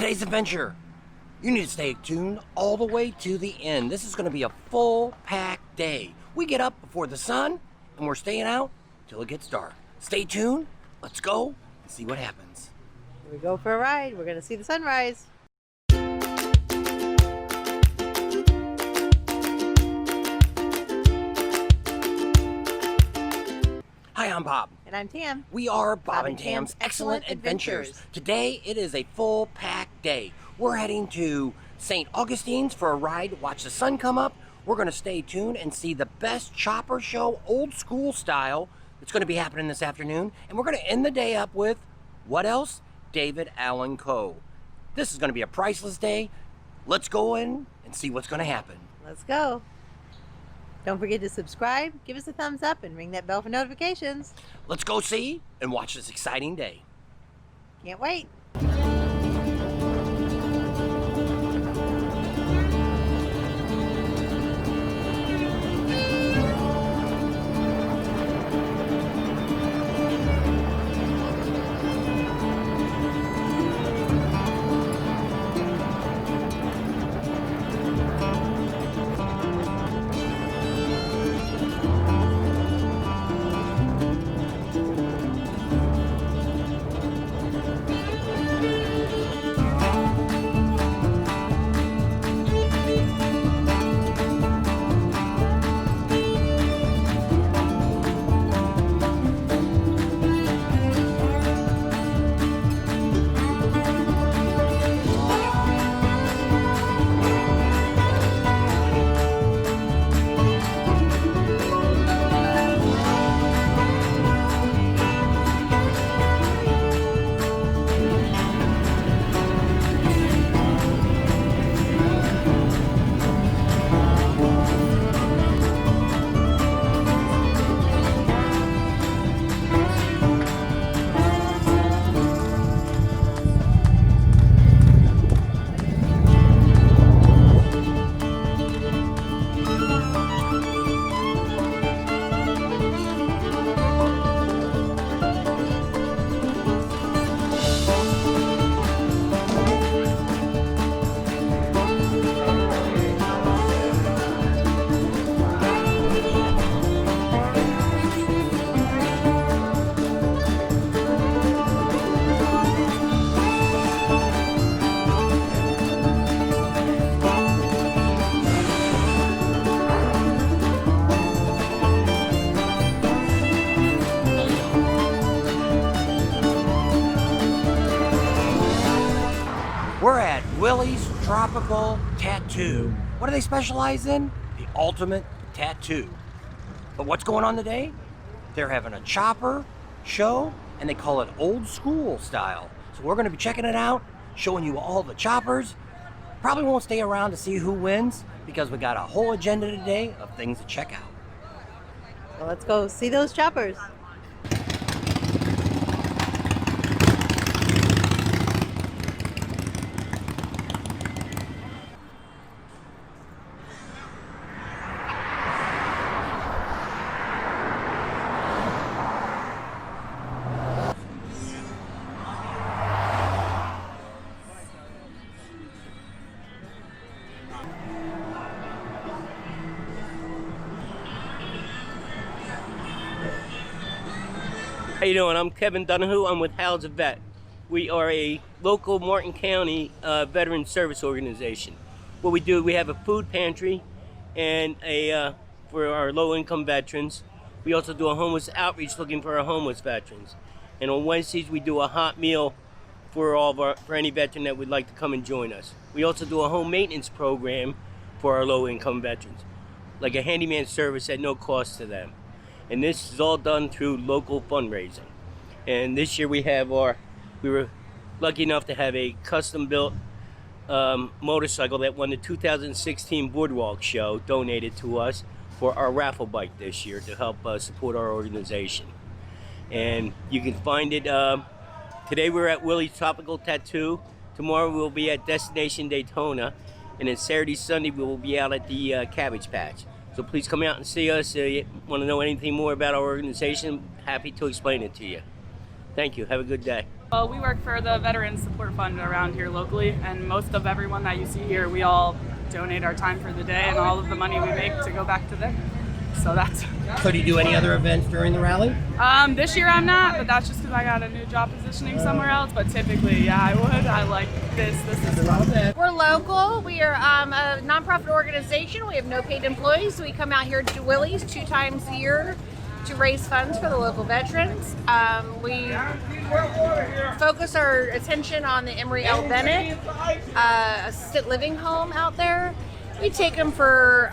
today's adventure. You need to stay tuned all the way to the end. This is going to be a full-packed day. We get up before the sun, and we're staying out till it gets dark. Stay tuned. Let's go and see what happens. Here we go for a ride. We're going to see the sunrise. Hi, I'm Bob. And I'm Tam. We are Bob and Tam's Excellent Adventures. Today, it is a full-packed day. We're heading to St. Augustine's for a ride, watch the sun come up. We're going to stay tuned and see the best chopper show, old school style, that's going to be happening this afternoon. And we're going to end the day up with, what else? David Allan Coe. This is going to be a priceless day. Let's go in and see what's going to happen. Let's go. Don't forget to subscribe, give us a thumbs up, and ring that bell for notifications. Let's go see and watch this exciting day. Can't wait. We're at Willie's Tropical Tattoo. What do they specialize in? The ultimate tattoo. But what's going on today? They're having a chopper show, and they call it old school style. So we're going to be checking it out, showing you all the choppers. Probably won't stay around to see who wins, because we got a whole agenda today of things to check out. So let's go see those choppers. How you doing? I'm Kevin Donahue. I'm with How's a Vet. We are a local Martin County veteran service organization. What we do, we have a food pantry and for our low-income veterans. We also do a homeless outreach looking for our homeless veterans. And on Wednesdays, we do a hot meal for any veteran that would like to come and join us. We also do a home maintenance program for our low-income veterans, like a handyman service at no cost to them. And this is all done through local fundraising. And this year we were lucky enough to have a custom-built motorcycle that won the 2016 Boardwalk Show donated to us for our raffle bike this year to help support our organization. And you can find it, today we're at Willie's Tropical Tattoo. Tomorrow we'll be at Destination Daytona. And then Saturday, Sunday we will be out at the Cabbage Patch. So please come out and see us. You want to know anything more about our organization, happy to explain it to you. Thank you. Have a good day. Well, we work for the Veterans Support Fund around here locally, and most of everyone that you see here, we all donate our time for the day and all of the money we make to go back to them. So that's... So do you do any other events during the rally? This year I'm not, but that's just because I got a new job positioning somewhere else. But typically, yeah, I would. I like this. This is fun. We're local. We are a nonprofit organization. We have no paid employees. We come out here to Willie's 2 times a year to raise funds for the local veterans. We focus our attention on the Emory L. Bennett assisted living home out there. We take them for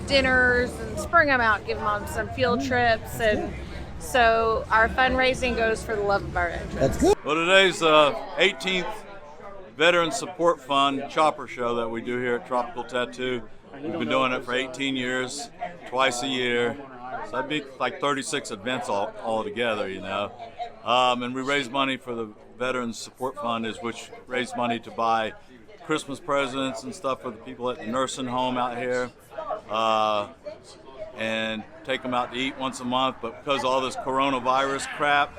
dinners and spring them out, give them on some field trips, and so our fundraising goes for the love of our veterans. That's good. Well, today's 18th Veteran Support Fund chopper show that we do here at Tropical Tattoo. We've been doing it for 18 years, twice a year. So that'd be like 36 events all together, you know. And we raise money for the Veterans Support Fund, which raise money to buy Christmas presents and stuff for the people at the nursing home out here, and take them out to eat once a month. But because of all this coronavirus crap,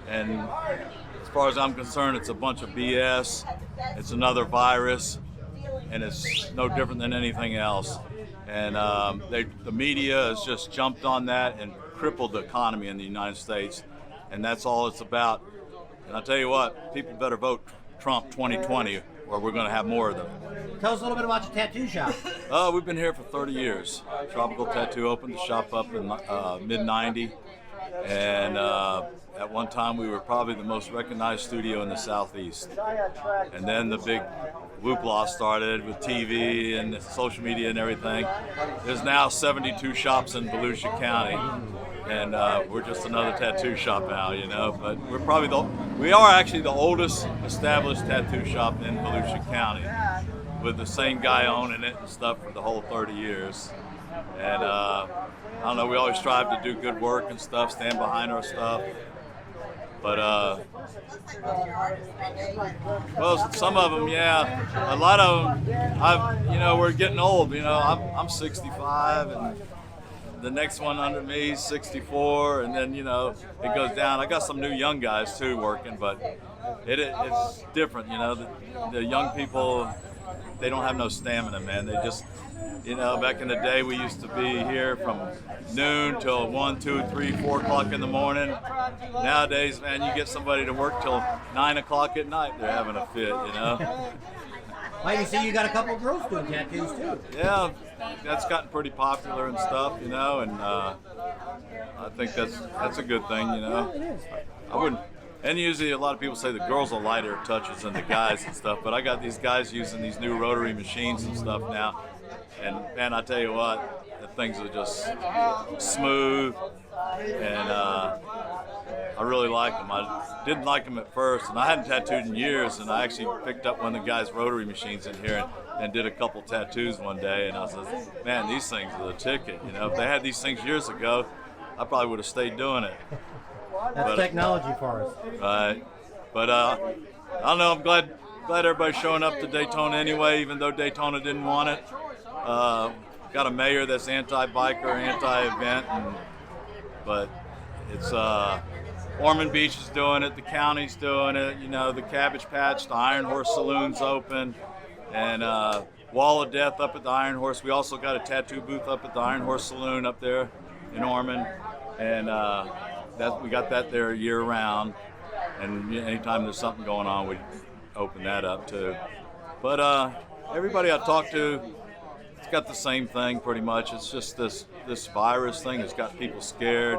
and as far as I'm concerned, it's a bunch of BS. It's another virus, and it's no different than anything else. And the media has just jumped on that and crippled the economy in the United States, and that's all it's about. And I'll tell you what, people better vote Trump 2020, or we're going to have more of them. Tell us a little bit about your tattoo shop. We've been here for 30 years. Tropical Tattoo opened the shop up in mid-90, and at one time we were probably the most recognized studio in the Southeast. And then the big whoopla started with TV and social media and everything. There's now 72 shops in Volusia County, and we're just another tattoo shop now, you know. But we are actually the oldest established tattoo shop in Volusia County, with the same guy owning it and stuff for the whole 30 years. And I don't know, we always strive to do good work and stuff, stand behind our stuff. But well, some of them, yeah. A lot of them, we're getting old. You know, I'm 65, and the next one under me is 64, and then it goes down. I got some new young guys too working, but it's different. You know, the young people, they don't have no stamina, man. They just, back in the day, we used to be here from noon till 1, 2, 3, 4 o'clock in the morning. Nowadays, man, you get somebody to work till 9 o'clock at night, they're having a fit, I can see you got a couple of girls doing tattoos too. Yeah, that's gotten pretty popular and stuff, and I think that's a good thing, I wouldn't. And usually a lot of people say the girls are lighter touches than the guys and stuff, but I got these guys using these new rotary machines and stuff now. And man, I tell you what, the things are just smooth, and I really like them. I didn't like them at first, and I hadn't tattooed in years, and I actually picked up one of the guys' rotary machines in here and did a couple tattoos one day, and I said, man, these things are the ticket. If they had these things years ago, I probably would have stayed doing it. That's technology for us. Right. But I don't know, I'm glad everybody's showing up to Daytona anyway, even though Daytona didn't want it. Got a mayor that's anti-biker, anti-event, but it's Ormond Beach is doing it, the county's doing it, the Cabbage Patch, the Iron Horse Saloon's open, and Wall of Death up at the Iron Horse. We also got a tattoo booth up at the Iron Horse Saloon up there in Ormond, and we got that there year-round, and anytime there's something going on, we open that up too. But everybody I talk to, it's got the same thing pretty much. It's just this virus thing has got people scared.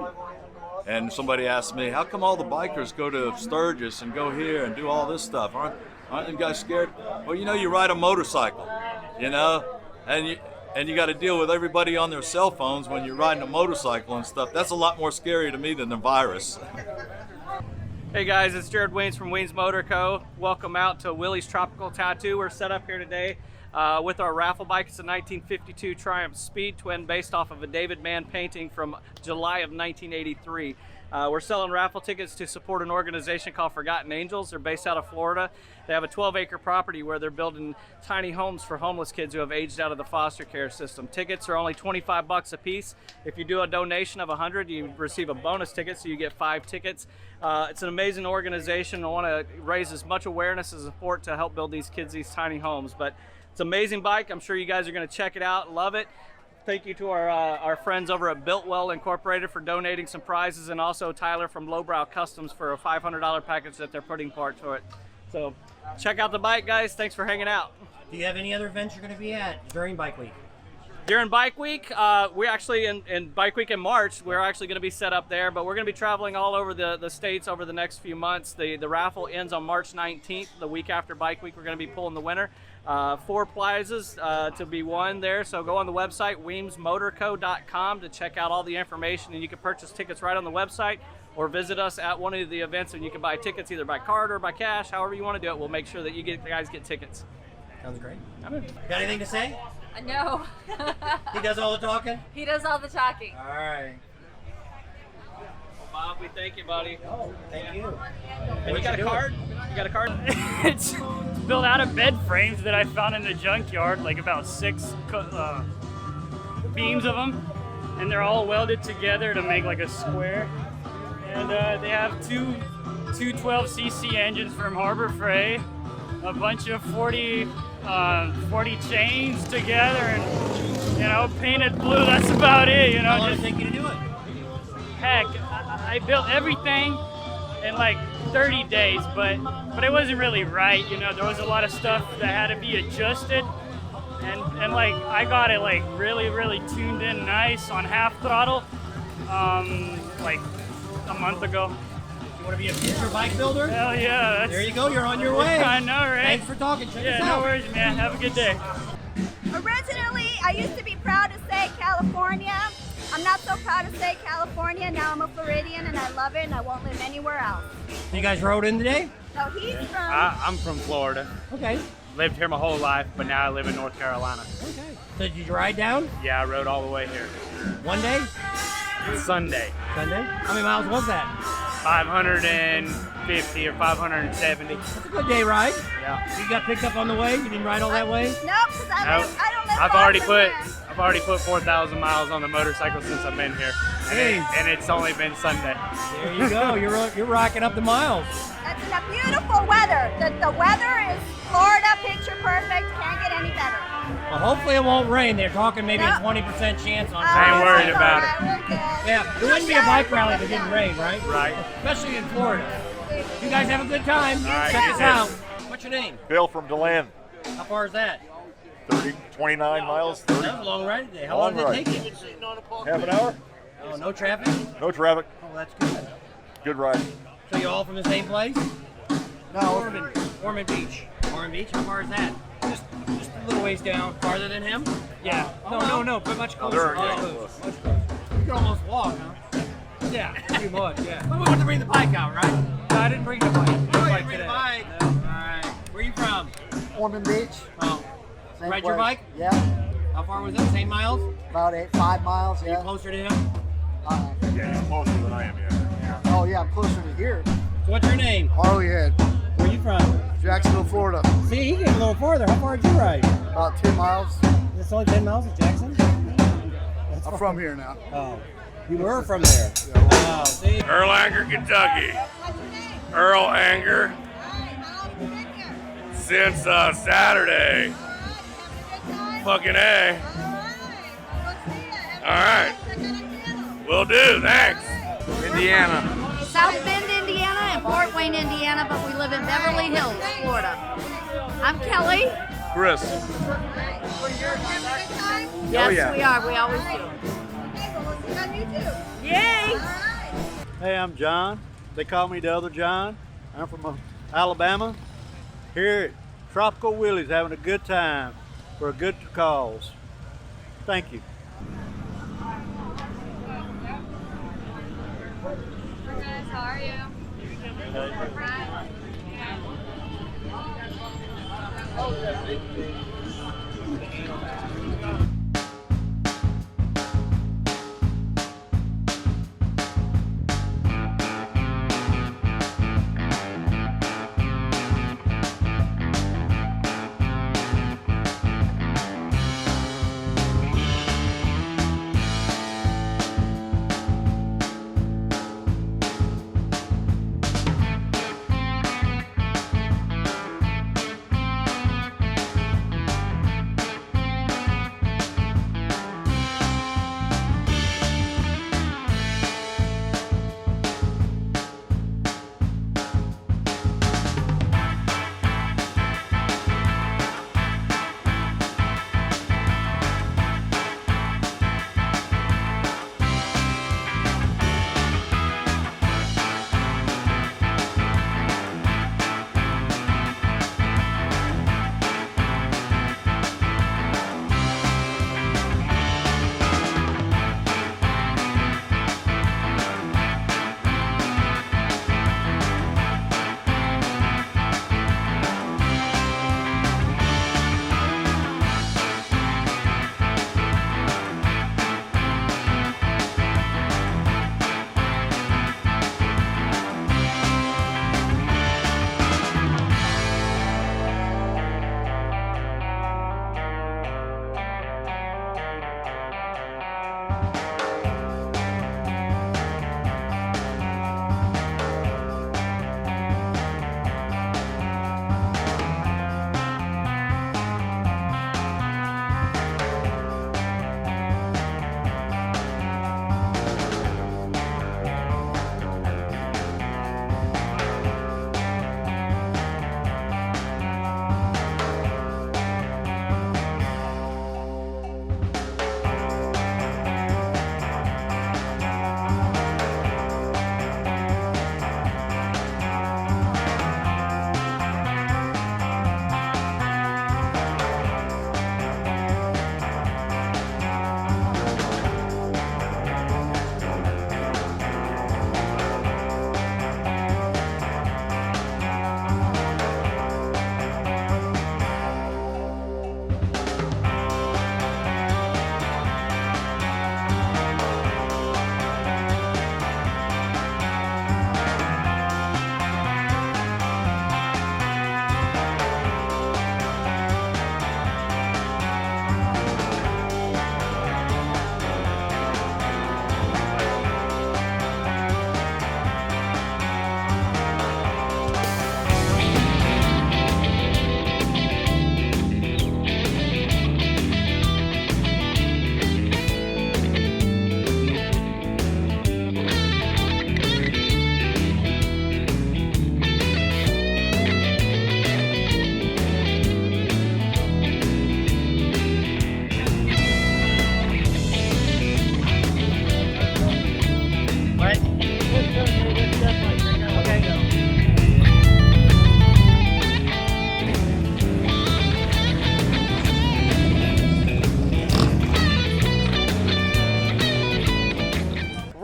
And somebody asked me, how come all the bikers go to Sturgis and go here and do all this stuff? Aren't you guys scared? Well, you ride a motorcycle, and you got to deal with everybody on their cell phones when you're riding a motorcycle and stuff. That's a lot more scary to me than the virus. Hey guys, it's Jared Waynes from Waynes Motor Co. Welcome out to Willie's Tropical Tattoo. We're set up here today with our raffle bike. It's a 1952 Triumph Speed Twin based off of a David Mann painting from July of 1983. We're selling raffle tickets to support an organization called Forgotten Angels. They're based out of Florida. They have a 12-acre property where they're building tiny homes for homeless kids who have aged out of the foster care system. Tickets are only $25 a piece. If you do a donation of $100, you receive a bonus ticket, so you get 5 tickets. It's an amazing organization. I want to raise as much awareness and support to help build these kids these tiny homes. But it's an amazing bike. I'm sure you guys are going to check it out, love it. Thank you to our friends over at Builtwell Incorporated for donating some prizes, and also Tyler from Lowbrow Customs for a $500 package that they're putting part to it. So check out the bike, guys. Thanks for hanging out. Do you have any other events you're going to be at during Bike Week? During Bike Week, we're actually in Bike Week in March, we're actually going to be set up there, but we're going to be traveling all over the states over the next few months. The raffle ends on March 19th, the week after Bike Week. We're going to be pulling the winner. 4 prizes to be won there, so go on the website weemsmotorco.com to check out all the information, and you can purchase tickets right on the website or visit us at one of the events, and you can buy tickets either by card or by cash, however you want to do it. We'll make sure that you guys get tickets. Sounds great. Got anything to say? No. He does all the talking? He does all the talking. All right. Bob, we thank you, buddy. Oh, thank you. And you got a card? You got a card? It's built out of bed frames that I found in the junkyard, like about 6 beams of them, and they're all welded together to make like a square. And they have two 12cc engines from Harbor Freight, a bunch of 40 chains together, and painted blue. That's about it. How long does it take you to do it? Heck, I built everything in like 30 days, but it wasn't really right. There was a lot of stuff that had to be adjusted, and like I got it like really tuned in nice on half throttle, like a month ago. You want to be a future bike builder? Hell yeah! There you go. You're on your way. I know, right? Thanks for talking. Check us out. No worries, man. Have a good day. Originally, I used to be proud to say California. I'm not so proud to say California. Now I'm a Floridian and I love it and I won't live anywhere else. You guys rode in today? So he's from... I'm from Florida. Okay. Lived here my whole life, but now I live in North Carolina. Okay. So did you ride down? Yeah, I rode all the way here. One day? Sunday. Sunday? How many miles was that? 550 or 570. That's a good day ride. Yeah. You got picked up on the way? You didn't ride all that way? No, because I don't live I've far already from put there. I've already put 4,000 miles on the motorcycle since I've been here, and it's only been Sunday. There you go. You're rocking up the miles. That's in a beautiful weather. The weather is Florida, picture perfect. Can't get any better. Well, hopefully it won't rain. They're talking maybe a 20% chance on I ain't worried about it. We're good. Yeah, it wouldn't be a bike rally if it didn't rain, right? Right. Especially in Florida. You guys have a good time. All right, Check you us too. out. What's your name? Bill from DeLand. How far is that? 29 miles, 30. That was a long ride today. How long did it take you? Half an hour? Oh, no traffic? No traffic. Oh, that's good. Good ride. So you all from the same place? No. Ormond Beach. Ormond Beach, how far is that? Just a little ways down. Farther than him? Yeah. No, but much closer. Much closer. You can almost walk, huh? Yeah, too much, yeah. But we want to bring the bike out, right? No, I didn't bring the bike. Oh, you bring the bike. All right. Where are you from? Ormond Beach. Oh. Same Ride your place. bike? Yeah. How far was that? Same miles? About 5 miles, Are you yeah. closer to him? Yeah, he's closer than I am, yeah. Oh, yeah, I'm closer to here. So what's your name? Harleyhead, Where are you from? Jacksonville, Florida. See, he came a little farther. How far did you ride? About 10 miles. It's only 10 miles to Jackson? I'm from here now. Oh. You were from there? Yeah. Oh, see? Erlanger, Kentucky. Earl Anger. Since Saturday. Fucking A. All right. Will do. Thanks. Indiana. South Bend, Indiana and Fort Wayne, Indiana, but we live in Beverly Hills, Florida. I'm Kelly. Chris. Yes, we are. We always do. Yay! Hey, I'm John. They call me the other John. I'm from Alabama. Here at Tropical Willie's, having a good time for a good cause. Thank you. How are you?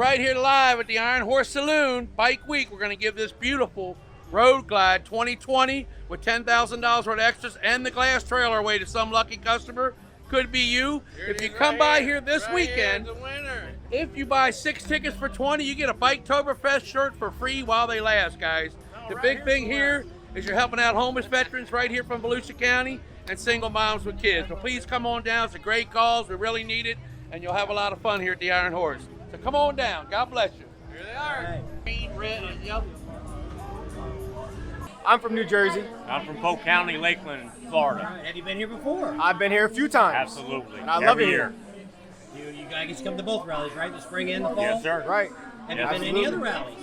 right here live at the Iron Horse Saloon, Bike Week. We're going to give this beautiful Road Glide 2020 with $10,000 worth of extras and the glass trailer away to some lucky customer. Could be you. If you come by here this weekend, if you buy 6 tickets for $20, you get a Biketoberfest shirt for free while they last, guys. The big thing here is you're helping out homeless veterans right here from Volusia County and single moms with kids. So please come on down. It's a great cause. We really need it, and you'll have a lot of fun here at the Iron Horse. So come on down. God bless you. Here they are. Green, red, and yellow. I'm from New Jersey. I'm from Polk County, Lakeland, Florida. All right, have you been here before? I've been here a few times. Absolutely. And I love it here. You guys come to both rallies, right? The spring and the fall? Yes, sir. Right. Have you been to any other rallies?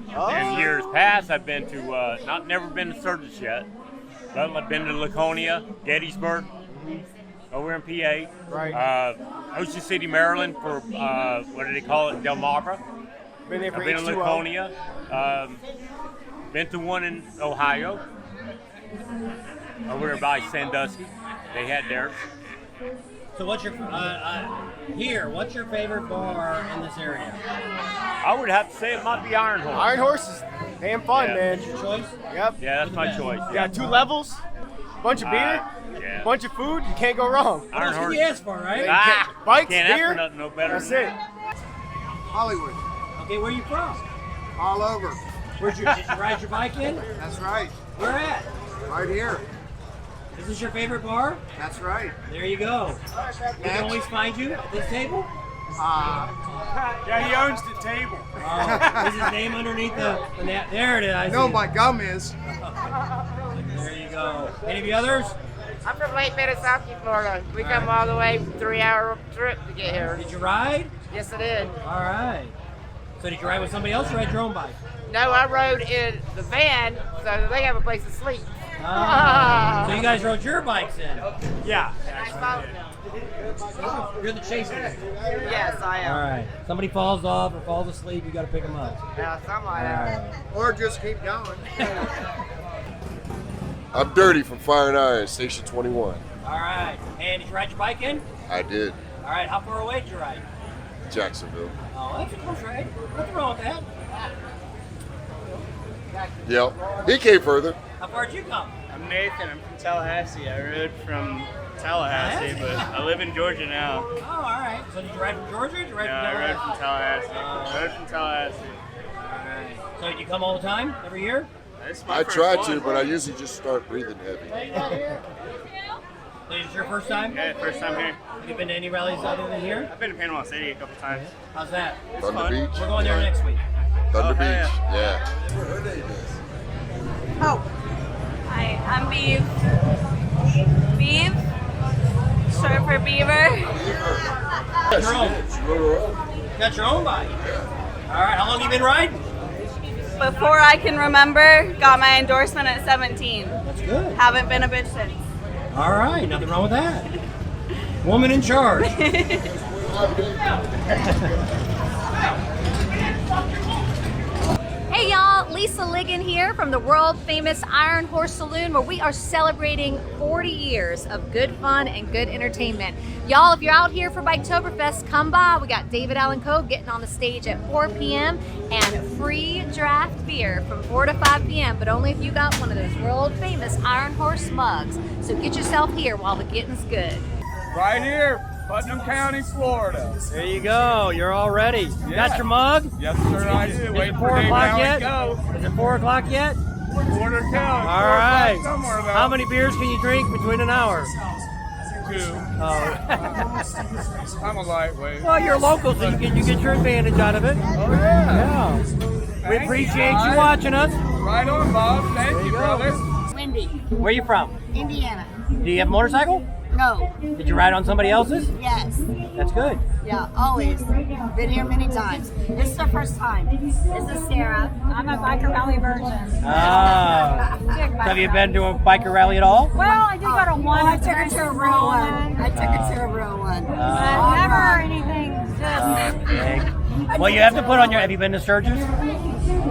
In years past, I've been to, never been to Sturgis yet, but I've been to Laconia, Gettysburg, over in PA. Right. Ocean City, Maryland for, what do they call it, Del Mar. Been there for I've been to H2O. Laconia. Been to one in Ohio, over by Sandusky. They had theirs. So what's your, what's your favorite bar in this area? I would have to say it might be Iron Horse. Iron Horse is damn fun, Yeah. man. Your choice? Yep. Yeah, that's my choice. You got 2 levels, bunch of beer, Yeah. bunch of food. You can't go wrong. What else can you ask for, right? Bikes, Can't ask beer. for nothing no better. That's it. Hollywood. Okay, where are you from? All over. Did you ride your bike in? That's right. Where at? Right here. Is this your favorite bar? That's right. There you go. We can always find you at this table? Yeah, he owns the table. Oh, is his name underneath the net? There it is. I No, see my it. gum is. There you go. Any of you others? I'm from Lake Minnesota, Florida. We come all the way 3-hour trip to get here. Did you ride? Yes, I did. All right. So did you ride with somebody else or ride your own bike? No, I rode in the van, so they have a place to sleep. So you guys rode your bikes in? Yeah. I followed them. You're the chaser. Yes, I am. All right. Somebody falls off or falls asleep, you got to pick them up. Yeah, something like that. Or just keep going. I'm Dirty from Fire and Iron, Station 21. All right. And did you ride your bike in? I did. All right. How far away did you ride? Jacksonville. Oh, that's a close ride. Nothing wrong with that. Yep. He came further. How far did you come? I'm Nathan. I'm from Tallahassee. I rode from Tallahassee, but I live in Georgia now. Oh, all right. So did you ride from Georgia or did you ride No, from I rode Tallahassee? from Tallahassee. I rode from Tallahassee. All right. So do you come all the time, every year? This is my I first try one. to, but I usually just start breathing heavy. So is this your first time? Yeah, first time here. Have you been to any rallies other than here? I've been to Panama City a couple times. How's that? Thunder fun. Beach. We're going there next week. Thunder Oh, Beach. hell Yeah. Oh. Hi, I'm Beeve. Beeve? Short for Beaver. Got your own. Got your own bike. All right. How long have you been riding? Before I can remember, got my endorsement at 17. That's good. Haven't been a bitch since. All right. Nothing wrong with that. Woman in charge. Hey y'all, Lisa Ligon here from the world famous Iron Horse Saloon, where we are celebrating 40 years of good fun and good entertainment. Y'all, if you're out here for Biketoberfest, come by. We got David Allan Coe getting on the stage at 4 p.m. and free draft beer from 4 to 5 p.m., but only if you got one of those world famous Iron Horse mugs. So get yourself here while the getting's good. Right here, Putnam County, Florida. There you go. You're all ready. You got your mug? Yes, sir, I do. Is Waiting it for 4 Dave o'clock Allan yet? Coe. Is it 4 o'clock yet? Quarter count. All right. Somewhere though. How many beers can you drink between an hour? 2. Oh. I'm a lightweight. Well, you're local, so you get your advantage out of it. Oh, yeah. We Thank appreciate you you watching us. Right on, Bob. Thank you, brother. Wendy, Where are you from? Indiana. Do you have a motorcycle? No. Did you ride on somebody else's? Yes. That's good. Yeah, always. Been here many times. This is the first time. This is Sarah. I'm a Biker Rally virgin. Ah. So have you been to a biker rally at all? Well, I did go to one. I took her to a real one. I took her to a real one. Never anything. Okay. Well, you have to put on your. Have you been to Sturgis?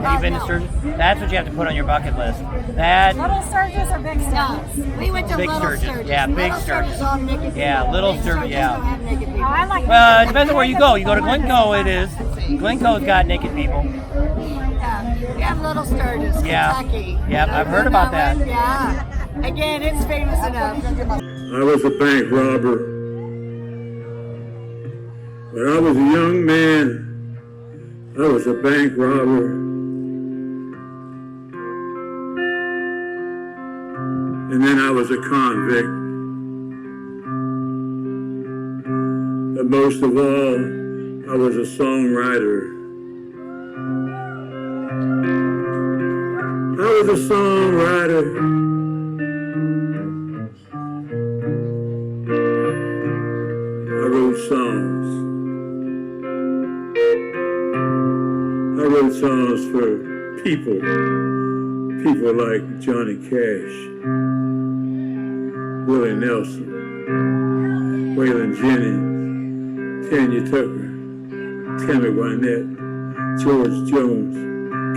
Have you been to Sturgis? That's what you have to put on your bucket list. That Little Sturgis or Big Sturgis? We went to Big Little Sturgis. Sturgis. Yeah, Big Little Sturgis. all naked people. Yeah, Little Big Sturgis, don't yeah. have naked people. I like Well, it depends on where you go. You go to Glencoe, it is. Glencoe's got naked people. Yeah, we have Little Sturgis, Yeah. Kentucky. Yep, I've heard about that. Yeah. Again, it's famous enough. I was a bank robber. When I was a young man, I was a bank robber. And then I was a convict. But most of all, I was a songwriter. I was a songwriter. I wrote songs. I wrote songs for people like Johnny Cash, Willie Nelson, Waylon Jennings, Tanya Tucker, Tammy Wynette, George Jones,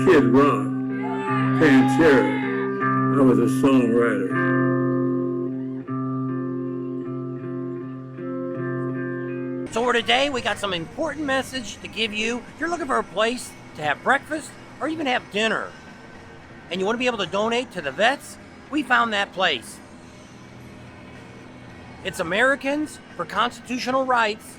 Kid Rock, Pantera. I was a songwriter. So for today, we got some important message to give you. If you're looking for a place to have breakfast or even have dinner, and you want to be able to donate to the vets, we found that place. It's Americans for Constitutional Rights,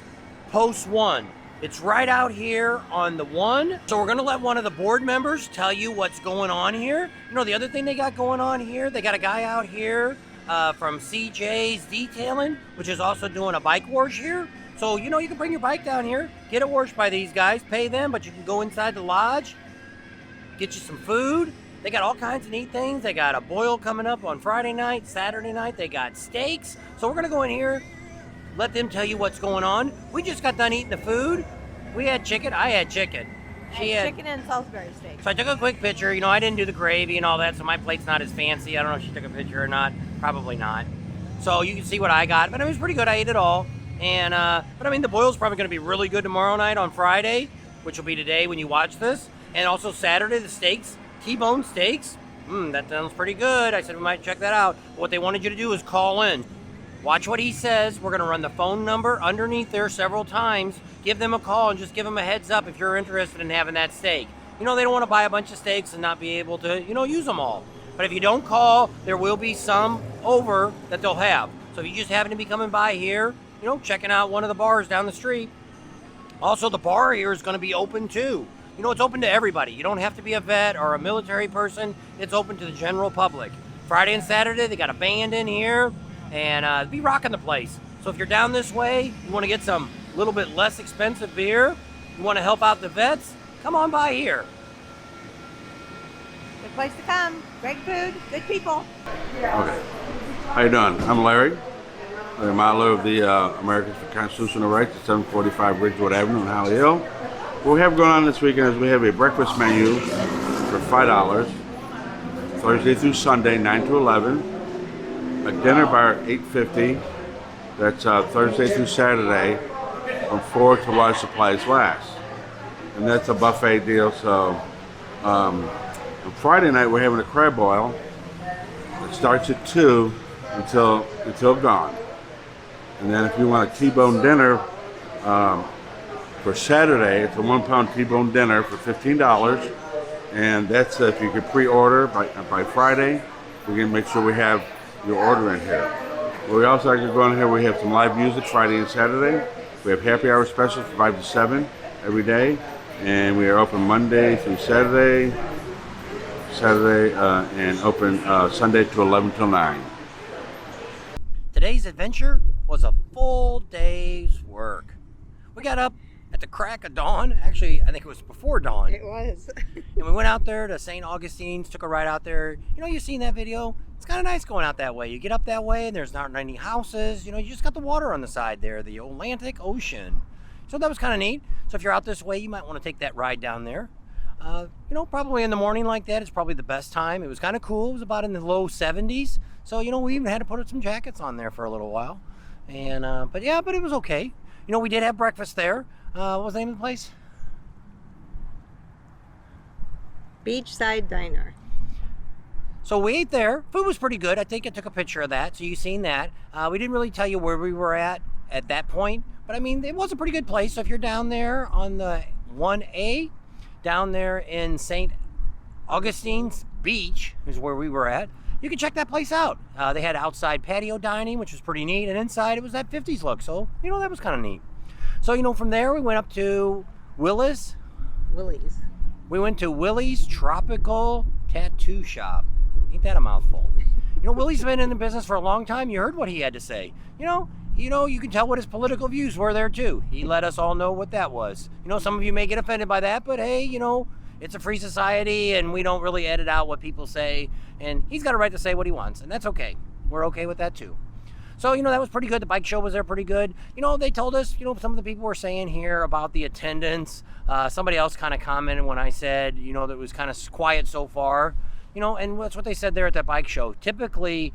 Post 1. It's right out here on the 1. So we're going to let one of the board members tell you what's going on here. You know, the other thing they got going on here, they got a guy out here from CJ's Detailing, which is also doing a bike wash here. So, you know, you can bring your bike down here, get it washed by these guys, pay them, but you can go inside the lodge, get you some food. They got all kinds of neat things. They got a boil coming up on Friday night, Saturday night. They got steaks. So we're going to go in here, let them tell you what's going on. We just got done eating the food. We had chicken. I had chicken. She had chicken and Salisbury steak. So I took a quick picture. You know, I didn't do the gravy and all that, so my plate's not as fancy. I don't know if she took a picture or not. Probably not. So you can see what I got. But it was pretty good. I ate it all. And but I mean, the boil's probably going to be really good tomorrow night on Friday, which will be today when you watch this. And also Saturday, the steaks, T-bone steaks. That sounds pretty good. I said we might check that out. But what they wanted you to do is call in. Watch what he says. We're going to run the phone number underneath there several times. Give them a call and just give them a heads up if you're interested in having that steak. You know, they don't want to buy a bunch of steaks and not be able to, you know, use them all. But if you don't call, there will be some over that they'll have. So if you just happen to be coming by here, you know, checking out one of the bars down the street. Also, the bar here is going to be open too. You know, it's open to everybody. You don't have to be a vet or a military person. It's open to the general public. Friday and Saturday, they got a band in here and be rocking the place. So if you're down this way, you want to get some little bit less expensive beer, you want to help out the vets, come on by here. Good place to come. Great food, good people. Okay. How you doing? I'm Larry. I'm a model of the Americans for Constitutional Rights at 745 Ridgewood Avenue in Holly Hill. What we have going on this weekend is we have a breakfast menu for $5, Thursday through Sunday, 9 to 11. A dinner bar, $8.50. That's Thursday through Saturday, from 4 to while supplies last. And that's a buffet deal. So on Friday night, we're having a crab boil. It starts at 2 until gone. And then if you want a T-bone dinner for Saturday, it's a 1 pound T-bone dinner for $15. And that's if you can pre-order by Friday, we can make sure we have your order in here. Well, we also like to go in here, we have some live music Friday and Saturday. We have happy hour specials from 5 to 7 every day. And we are open Monday through Saturday, and open Sunday to 11 till 9. Today's adventure was a full day's work. We got up at the crack of dawn. Actually, I think it was before dawn. It was. And we went out there to St Augustine's, took a ride out there. You know, you've seen that video. It's kind of nice going out that way. You get up that way and there's not any houses. You know, you just got the water on the side there, the Atlantic Ocean. So that was kind of neat. So if you're out this way, you might want to take that ride down there. You know, probably in the morning like that, it's probably the best time. It was kind of cool. It was about in the low 70s. So, you know, we even had to put some jackets on there for a little while. And, but it was okay. You know, we did have breakfast there. What was the name of the place? Beachside Diner. So we ate there. Food was pretty good. I think I took a picture of that, so you've seen that. We didn't really tell you where we were at that point, but I mean, it was a pretty good place. So if you're down there on the 1A, down there in St Augustine's Beach is where we were at, you can check that place out. They had outside patio dining, which was pretty neat, and inside it was that 50s look, so that was kind of neat. So from there we went up to Willie's. We went to Willie's Tropical Tattoo Shop. Ain't that a mouthful? Willie's been in the business for a long time. You heard what he had to say. You can tell what his political views were there too. He let us all know what that was. Some of you may get offended by that, but hey, it's a free society and we don't really edit out what people say, and he's got a right to say what he wants, and that's okay. We're okay with that too. So, that was pretty good. The bike show was there pretty good. They told us, some of the people were saying here about the attendance. Somebody else kind of commented when I said, that it was kind of quiet so far. And that's what they said there at that bike show. Typically,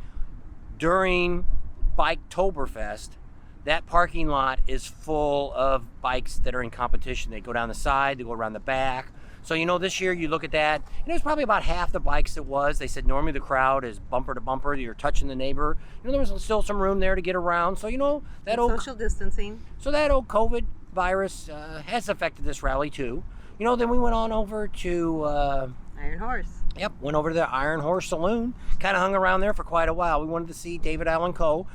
during Biketoberfest, that parking lot is full of bikes that are in competition. They go down the side, they go around the back. So, this year you look at that, and it was probably about half the bikes it was. They said normally the crowd is bumper to bumper. You're touching the neighbor. There was still some room there to get around. So, that old social distancing. So that old COVID virus has affected this rally too. Then we went on over to Iron Horse. Yep, went over to the Iron Horse Saloon. Kind of hung around there for quite a while. We wanted to see David Allan Coe.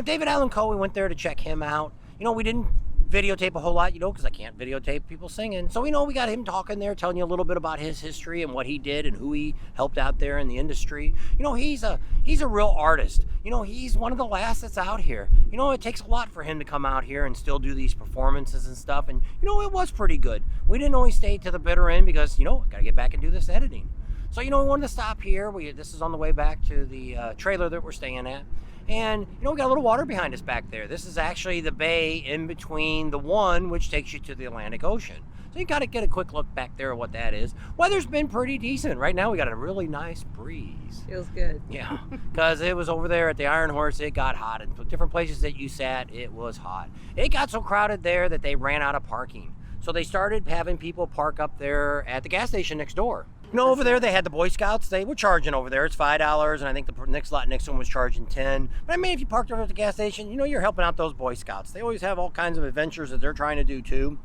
David Allan Coe, we went there to check him out. We didn't videotape a whole lot, because I can't videotape people singing. So, we got him talking there, telling you a little bit about his history and what he did and who he helped out there in the industry. He's a real artist. He's one of the last that's out here. It takes a lot for him to come out here and still do these performances and stuff. And, it was pretty good. We didn't always stay to the bitter end because, I got to get back and do this editing. So, we wanted to stop here. This is on the way back to the trailer that we're staying at. And, we got a little water behind us back there. This is actually the bay in between the one, which takes you to the Atlantic Ocean. So you got to get a quick look back there at what that is. Weather's been pretty decent. Right now we got a really nice breeze. Feels good. Yeah, because it was over there at the Iron Horse, it got hot. And different places that you sat, it was hot. It got so crowded there that they ran out of parking. So they started having people park up there at the gas station next door. Over there they had the Boy Scouts. They were charging over there. It's $5, and I think the next lot next one was charging $10. But I mean, if you parked over at the gas station, you're helping out those Boy Scouts. They always have all kinds of adventures that they're trying to do too.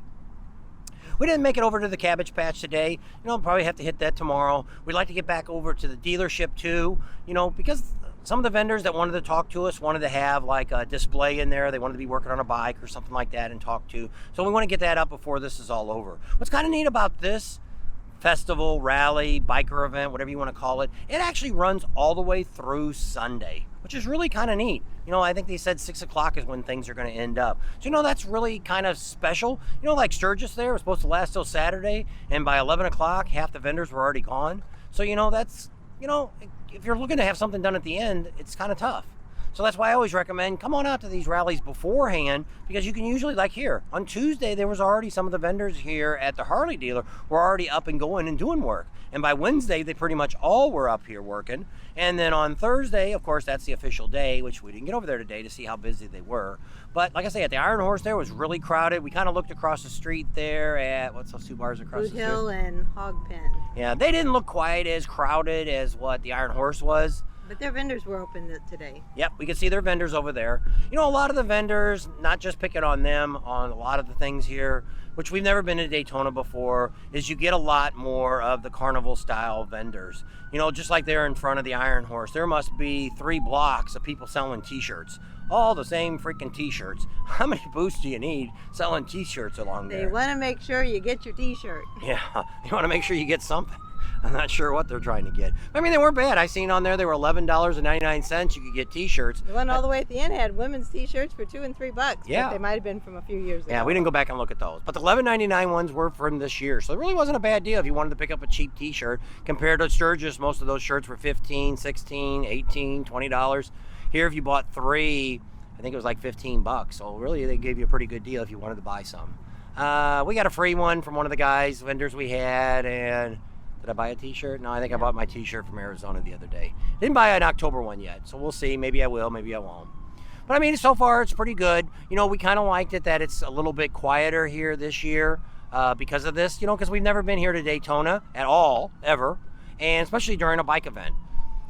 We didn't make it over to the Cabbage Patch today. Probably have to hit that tomorrow. We'd like to get back over to the dealership too, because some of the vendors that wanted to talk to us wanted to have like a display in there. They wanted to be working on a bike or something like that and talk to. So we want to get that up before this is all over. What's kind of neat about this festival, rally, biker event, whatever you want to call it, it actually runs all the way through Sunday, which is really kind of neat. I think they said 6 o'clock is when things are going to end up. So, that's really kind of special. Like Sturgis there was supposed to last till Saturday, and by 11 o'clock, half the vendors were already gone. So, that's, if you're looking to have something done at the end, it's kind of tough. So that's why I always recommend come on out to these rallies beforehand, because you can usually, like here, on Tuesday, there was already some of the vendors here at the Harley dealer were already up and going and doing work. And by Wednesday, they pretty much all were up here working. And then on Thursday, of course, that's the official day, which we didn't get over there today to see how busy they were. But like I say, at the Iron Horse there was really crowded. We kind of looked across the street there at, what's those two bars across the street? Boot Hill and Hog Pen. Yeah, they didn't look quite as crowded as what the Iron Horse was. But their vendors were open today. Yep, we could see their vendors over there. A lot of the vendors, not just picking on them, on a lot of the things here, which we've never been to Daytona before, is you get a lot more of the carnival style vendors. Just like there in front of the Iron Horse, there must be 3 blocks of people selling t-shirts. All the same freaking t-shirts. How many booths do you need selling t-shirts along there? They want to make sure you get your t-shirt. Yeah, you want to make sure you get something. I'm not sure what they're trying to get. I mean, they weren't bad. I seen on there they were $11.99. You could get t-shirts. The one all the way at the end had women's t-shirts for $2 and $3. Yeah. But they might have been from a few years ago. Yeah, we didn't go back and look at those. But the $11.99 ones were from this year. So it really wasn't a bad deal if you wanted to pick up a cheap t-shirt. Compared to Sturgis, most of those shirts were $15, $16, $18, $20. Here, if you bought 3, I think it was like $15. So really, they gave you a pretty good deal if you wanted to buy some. We got a free one from one of the guys, vendors we had, and did I buy a t-shirt? No, I think I bought my t-shirt from Arizona the other day. Didn't buy an October one yet, so we'll see. Maybe I will, maybe I won't. But I mean, so far it's pretty good. We kind of liked it that it's a little bit quieter here this year. because of this, you know, because we've never been here to Daytona at all, ever, and especially during a bike event.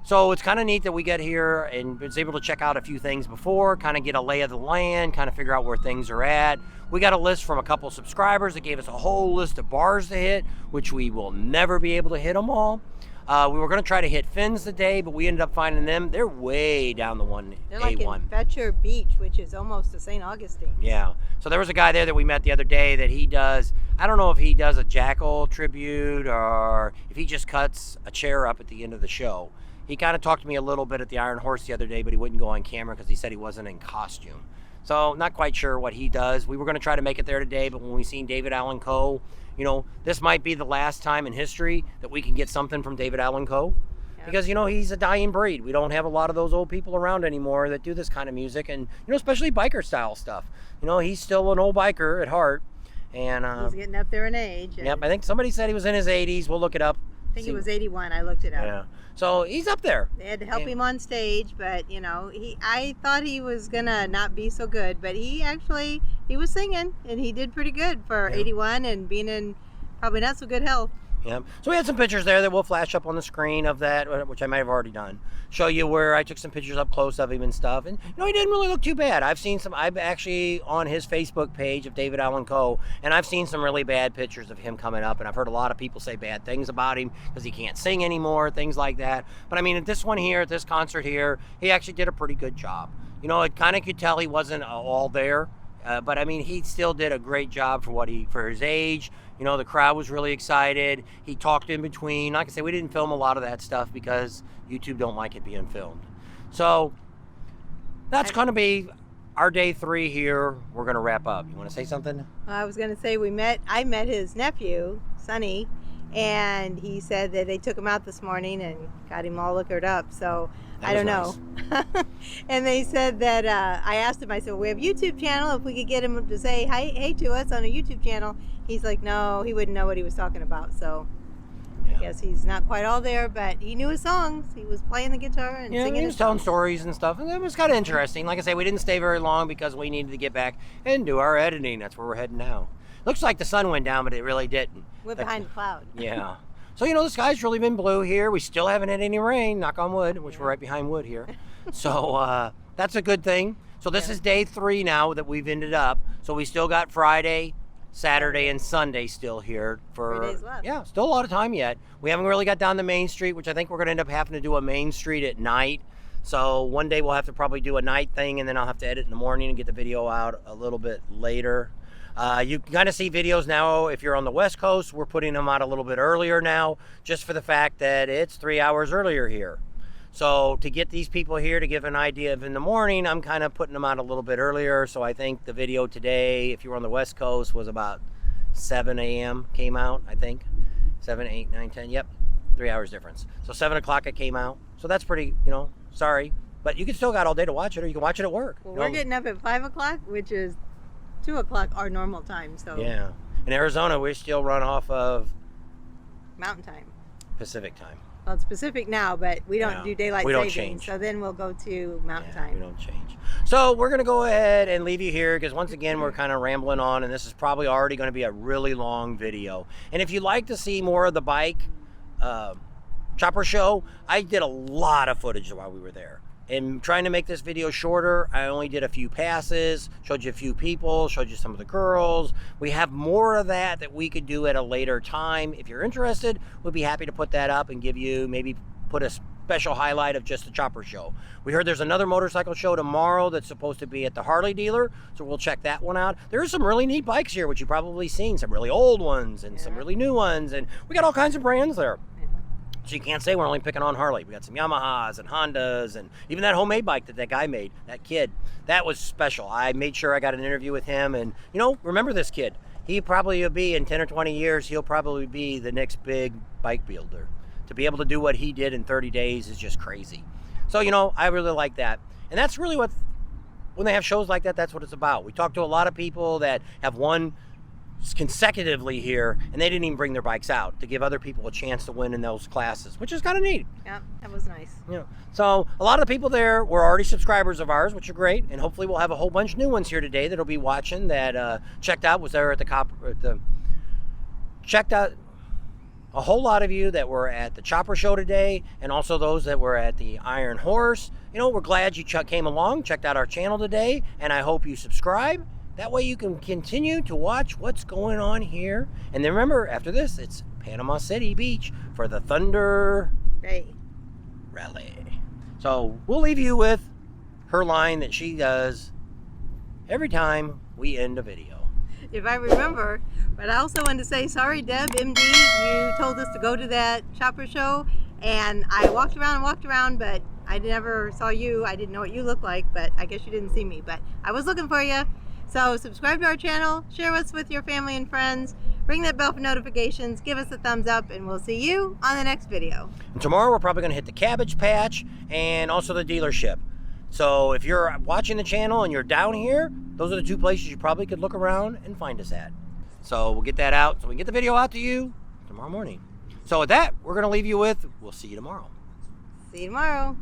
So it's kind of neat that we get here and was able to check out a few things before, kind of get a lay of the land, kind of figure out where things are at. We got a list from a couple subscribers that gave us a whole list of bars to hit, which we will never be able to hit them all. We were going to try to hit fins today, but we ended up finding them. They're way down the They're like in Fetcher Beach, which is almost to St Augustine. Yeah. So there was a guy there that we met the other day that he does, I don't know if he does a Jackal tribute or if he just cuts a chair up at the end of the show. He kind of talked to me a little bit at the Iron Horse the other day, but he wouldn't go on camera because he said he wasn't in costume. So not quite sure what he does. We were going to try to make it there today, but when we seen David Allan Coe, you know, this might be the last time in history that we can get something from David Allan Coe. Yeah. Because, you know, he's a dying breed. We don't have a lot of those old people around anymore that do this kind of music, and, you know, especially biker style stuff. You know, he's still an old biker at heart. And he's getting up there in age. Yep, I think somebody said he was in his 80s. We'll look it up. I think he was 81. I looked it up. Yeah. So he's up there. They had to help him on stage, but you know, I thought he was gonna not be so good, but he was singing and he did pretty good for 81 and being in probably not so good health. Yeah. So we had some pictures there that we'll flash up on the screen of that, which I might have already done. Show you where I took some pictures up close of him and stuff. And, you know, he didn't really look too bad. I'm actually on his Facebook page of David Allan Coe, and I've seen some really bad pictures of him coming up, and I've heard a lot of people say bad things about him because he can't sing anymore, things like that. But I mean, at this one here, at this concert here, he actually did a pretty good job. You know, it kind of could tell he wasn't all there. But I mean, he still did a great job for his age. You know, the crowd was really excited. He talked in between. Like I say, we didn't film a lot of that stuff because YouTube don't like it being filmed. So that's going to be our day 3 here. We're going to wrap up. You want to say something? I was going to say I met his nephew, Sonny, and he said that they took him out this morning and got him all liquored up. So I don't know. And they said that I asked him, I said, well, we have a YouTube channel. If we could get him to say hey to us on a YouTube channel. He's like, no, he wouldn't know what he was talking about. So I guess he's not quite all there, but he knew his songs. He was playing the guitar and singing. He was telling stories and stuff, and it was kind of interesting. Like I say, we didn't stay very long because we needed to get back and do our editing. That's where we're heading now. Looks like the sun went down, but it really didn't. We're behind the cloud. Yeah. So, you know, the sky's really been blue here. We still haven't had any rain, knock on wood, which we're right behind wood here. So that's a good thing. So this is day 3 now that we've ended up. So we still got Friday, Saturday, and Sunday still here for 3 days left. Yeah, still a lot of time yet. We haven't really got down to Main Street, which I think we're going to end up having to do a Main Street at night. So one day we'll have to probably do a night thing, and then I'll have to edit in the morning and get the video out a little bit later. You can kind of see videos now if you're on the West Coast. We're putting them out a little bit earlier now, just for the fact that it's 3 hours earlier here. So to get these people here to give an idea of in the morning, I'm kind of putting them out a little bit earlier. So I think the video today, if you were on the West Coast, was about 7 a.m. came out, I think. 7, 8, 9, 10, yep, 3 hours difference. So 7 o'clock it came out. So that's pretty, you know, sorry. But you can still got all day to watch it, or you can watch it at work. Well, we're getting up at 5 o'clock, which is 2 o'clock our normal time. So yeah. In Arizona, we still run off of Mountain Time. Pacific time. Well, it's Pacific now, but we don't do daylight we don't savings. change. So then we'll go to Mountain Time. We don't change. So we're going to go ahead and leave you here because once again, we're kind of rambling on, and this is probably already going to be a really long video. And if you'd like to see more of the bike chopper show, I did a lot of footage while we were there. And trying to make this video shorter, I only did a few passes, showed you a few people, showed you some of the girls. We have more of that we could do at a later time. If you're interested, we'd be happy to put that up and give you, maybe put a special highlight of just the chopper show. We heard there's another motorcycle show tomorrow that's supposed to be at the Harley dealer, so we'll check that one out. There's some really neat bikes here, which you've probably seen, some really old ones and some really new ones, and we got all kinds of brands there. So you can't say we're only picking on Harley. We got some Yamahas and Hondas, and even that homemade bike that guy made, that kid. That was special. I made sure I got an interview with him, and you know, remember this kid. He probably will be, in 10 or 20 years, he'll probably be the next big bike builder. To be able to do what he did in 30 days is just crazy. So, you know, I really like that. And that's really what, when they have shows like that, that's what it's about. We talk to a lot of people that have won consecutively here, and they didn't even bring their bikes out to give other people a chance to win in those classes, which is kind of neat. Yeah, that was nice. Yeah. So a lot of the people there were already subscribers of ours, which are great, and hopefully we'll have a whole bunch of new ones here today that'll be watching that checked out, was there at the checked out a whole lot of you that were at the Chopper show today, and also those that were at the Iron Horse. You know, we're glad you came along, checked out our channel today, and I hope you subscribe. That way you can continue to watch what's going on here. And then remember, after this, it's Panama City Beach for the Thunder Rally. So we'll leave you with her line that she does every time we end a video. If I remember. But I also wanted to say, sorry, Deb, MD, you told us to go to that Chopper show, and I walked around, but I never saw you. I didn't know what you looked like, but I guess you didn't see me. But I was looking for you. So subscribe to our channel, share us with your family and friends, ring that bell for notifications, give us a thumbs up, and we'll see you on the next video. And tomorrow we're probably going to hit the Cabbage Patch and also the dealership. So if you're watching the channel and you're down here, those are the two places you probably could look around and find us at. So we'll get that out so we can get the video out to you tomorrow morning. So with that, we're going to leave you with, we'll see you tomorrow. See you tomorrow.